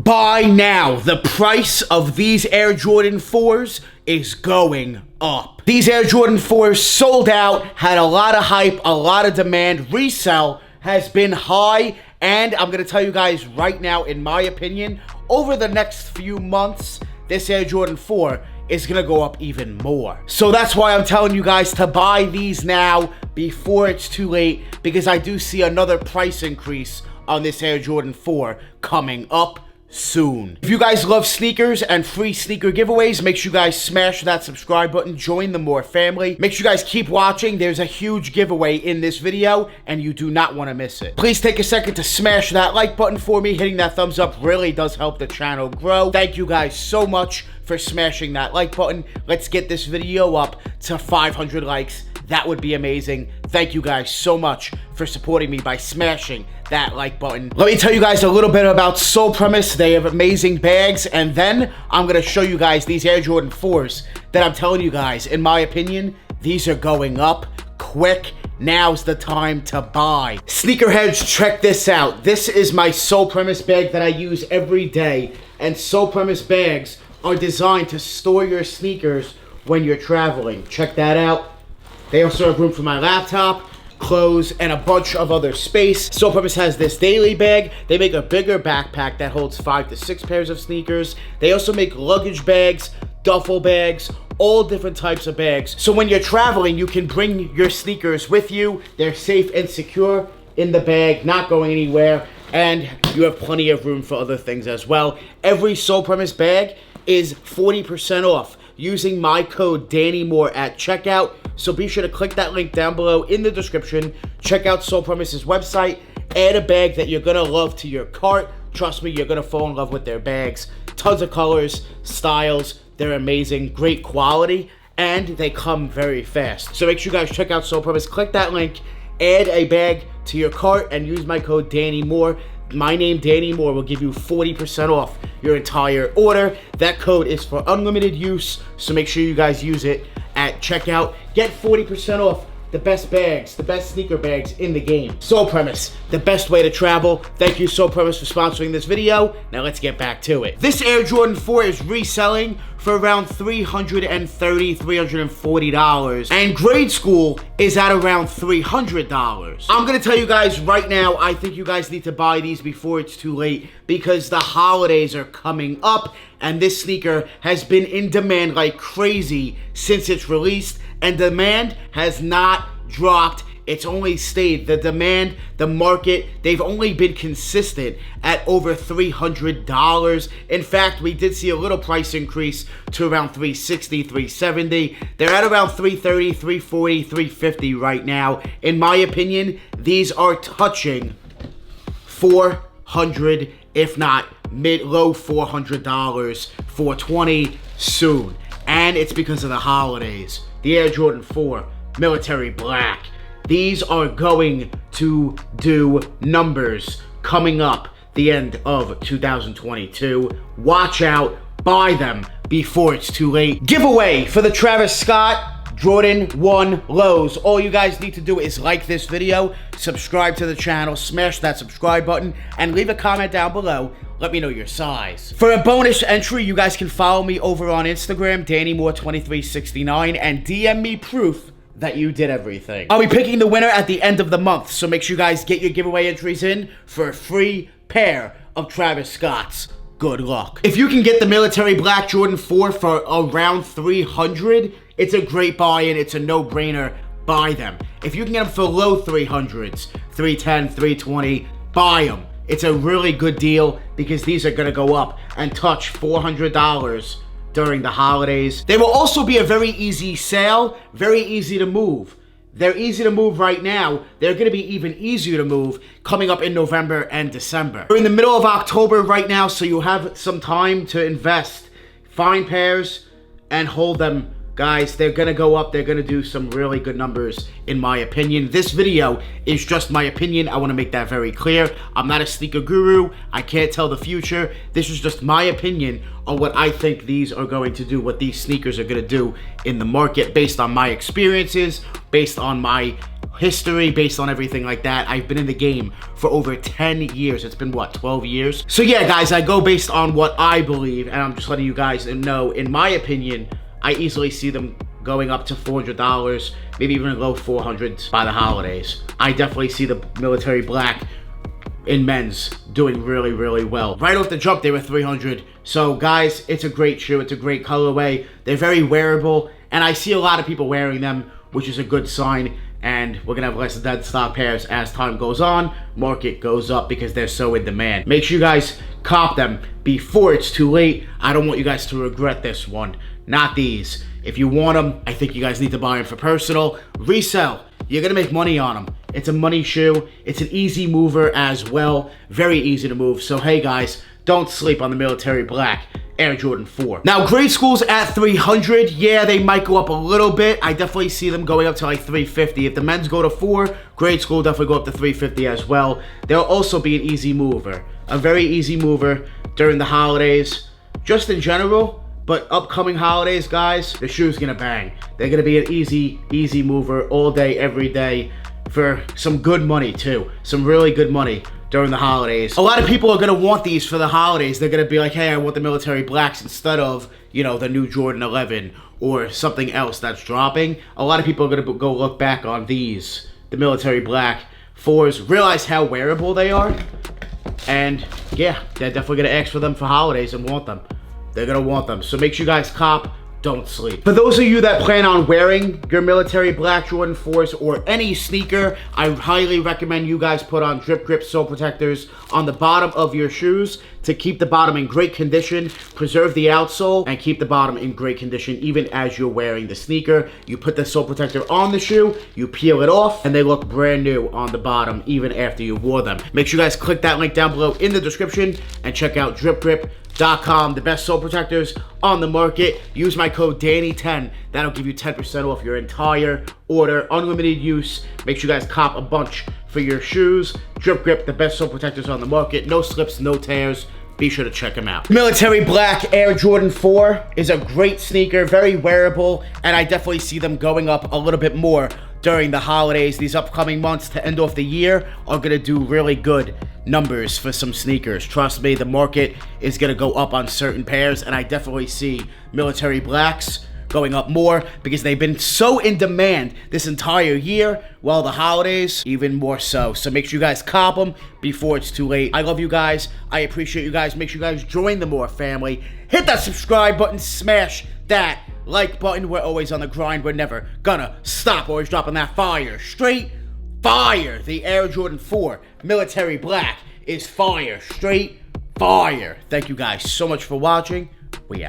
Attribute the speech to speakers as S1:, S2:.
S1: Buy now. The price of these Air Jordan 4s is going up. These Air Jordan 4s sold out, had a lot of hype, a lot of demand. Resell has been high, and I'm going to tell you guys right now, in my opinion, over the next few months, this Air Jordan 4 is going to go up even more. So that's why I'm telling you guys to buy these now before it's too late, because I do see another price increase on this Air Jordan 4 coming up soon. If you guys love sneakers and free sneaker giveaways, make sure you guys smash that subscribe button, join the More family. Make sure you guys keep watching. There's a huge giveaway in this video and you do not want to miss it. Please take a second to smash that like button for me. Hitting that thumbs up really does help the channel grow. Thank you guys so much for smashing that like button. Let's get this video up to 500 likes. That would be amazing. Thank you guys so much for supporting me by smashing that like button. Let me tell you guys a little bit about Sole Premise. They have amazing bags, and then I'm gonna show you guys these Air Jordan 4s that I'm telling you guys, in my opinion, these are going up quick. Now's the time to buy. Sneakerheads, check this out. This is my Sole Premise bag that I use every day, and Sole Premise bags are designed to store your sneakers when you're traveling. Check that out. They also have room for my laptop, clothes, and a bunch of other space. Sole Premise has this daily bag. They make a bigger backpack that holds 5 to 6 pairs of sneakers. They also make luggage bags, duffel bags, all different types of bags. So when you're traveling, you can bring your sneakers with you. They're safe and secure in the bag, not going anywhere, and you have plenty of room for other things as well. Every Sole Premise bag is 40% off using my code DannyMoore at checkout. So be sure to click that link down below in the description. Check out Sole Premise's website. Add a bag that you're gonna love to your cart. Trust me, you're gonna fall in love with their bags. Tons of colors, styles. They're amazing, great quality, and they come very fast. So make sure you guys check out Sole Premise. Click that link, add a bag to your cart, and use my code DannyMoore. My name, Danny Moore, will give you 40% off your entire order. That code is for unlimited use, so make sure you guys use it at checkout. Get 40% off the best bags, the best sneaker bags in the game. Sole Premise, the best way to travel. Thank you, Sole Premise, for sponsoring this video. Now let's get back to it. This Air Jordan 4 is reselling for around $330, $340, and Grade School is at around $300. I'm gonna tell you guys right now, I think you guys need to buy these before it's too late, because the holidays are coming up, and this sneaker has been in demand like crazy since it's released, and demand has not dropped. It's only stayed. The demand, the market, they've only been consistent at over $300. In fact, we did see a little price increase to around $360, $370. They're at around $330, $340, $350 right now. In my opinion, these are touching $400, if not low $400, $420 soon. And it's because of the holidays. The Air Jordan 4 Military Black. These are going to do numbers coming up the end of 2022. Watch out, buy them before it's too late. Giveaway for the Travis Scott Jordan 1 lows. All you guys need to do is like this video, subscribe to the channel, smash that subscribe button, and leave a comment down below. Let me know your size. For a bonus entry, you guys can follow me over on Instagram, DannyMoore2369, and DM me proof that you did everything. I'll be picking the winner at the end of the month, so make sure you guys get your giveaway entries in for a free pair of Travis Scotts. Good luck. If you can get the Military Black Jordan 4 for around $300, it's a great buy-in. It's a no-brainer. Buy them. If you can get them for low $300s, $310, $320, buy them. It's a really good deal because these are gonna go up and touch $400 during the holidays. They will also be a very easy sale, very easy to move. They're easy to move right now. They're gonna be even easier to move coming up in November and December. We're in the middle of October right now, so you have some time to invest. Find pairs and hold them. Guys, they're gonna go up. They're gonna do some really good numbers, in my opinion. This video is just my opinion. I wanna make that very clear. I'm not a sneaker guru. I can't tell the future. This is just my opinion on what I think these are going to do, what these sneakers are gonna do in the market based on my experiences, based on my history, based on everything like that. I've been in the game for over 10 years. It's been, what, 12 years? So yeah, guys, I go based on what I believe, and I'm just letting you guys know, in my opinion, I easily see them going up to $400, maybe even low 400s by the holidays. I definitely see the military black in men's doing really, really well. Right off the jump, they were 300. So guys, it's a great shoe. It's a great colorway. They're very wearable, and I see a lot of people wearing them, which is a good sign. And we're gonna have less dead stock pairs as time goes on. Market goes up because they're so in demand. Make sure you guys cop them before it's too late. I don't want you guys to regret this one. Not these. If you want them, I think you guys need to buy them for personal. Resell. You're gonna make money on them. It's a money shoe. It's an easy mover as well. Very easy to move. So hey guys, don't sleep on the military black Air Jordan 4. Now, grade schools at 300, yeah, they might go up a little bit. I definitely see them going up to like 350. If the men's go to 4, grade school definitely go up to 350 as well. They'll also be an easy mover. A very easy mover during the holidays. Just in general, but upcoming holidays, guys, the shoe's gonna bang. They're gonna be an easy mover all day, every day, for some good money too. Some really good money during the holidays. A lot of people are gonna want these for the holidays. They're gonna be like, hey, I want the military blacks instead of, you know, the new Jordan 11 or something else that's dropping. A lot of people are gonna go look back on these, the military black 4s, realize how wearable they are, and yeah, they're definitely gonna ask for them for holidays and want them. They're gonna want them. So make sure you guys cop. Don't sleep. For those of you that plan on wearing your military black Jordan 4s or any sneaker, I highly recommend you guys put on Drip Grip sole protectors on the bottom of your shoes to keep the bottom in great condition, preserve the outsole, and keep the bottom in great condition even as you're wearing the sneaker. You put the sole protector on the shoe, you peel it off, and they look brand new on the bottom even after you wore them. Make sure you guys click that link down below in the description and check out DripGrip.com, the best sole protectors on the market. Use my code Danny10. That'll give you 10% off your entire order. Unlimited use. Make sure you guys cop a bunch for your shoes. Drip Grip, the best sole protectors on the market. No slips, no tears. Be sure to check them out. Military black Air Jordan 4 is a great sneaker, very wearable, and I definitely see them going up a little bit more during the holidays. These upcoming months to end off the year are gonna do really good numbers for some sneakers. Trust me, the market is gonna go up on certain pairs, and I definitely see military blacks going up more because they've been so in demand this entire year, while the holidays even more so. So make sure you guys cop them before it's too late. I love you guys. I appreciate you guys. Make sure you guys join the More family. Hit that subscribe button, smash that like button. We're always on the grind. We're never gonna stop. Always dropping that fire. Straight fire. The Air Jordan 4 military black is fire. Straight fire. Thank you guys so much for watching. We out.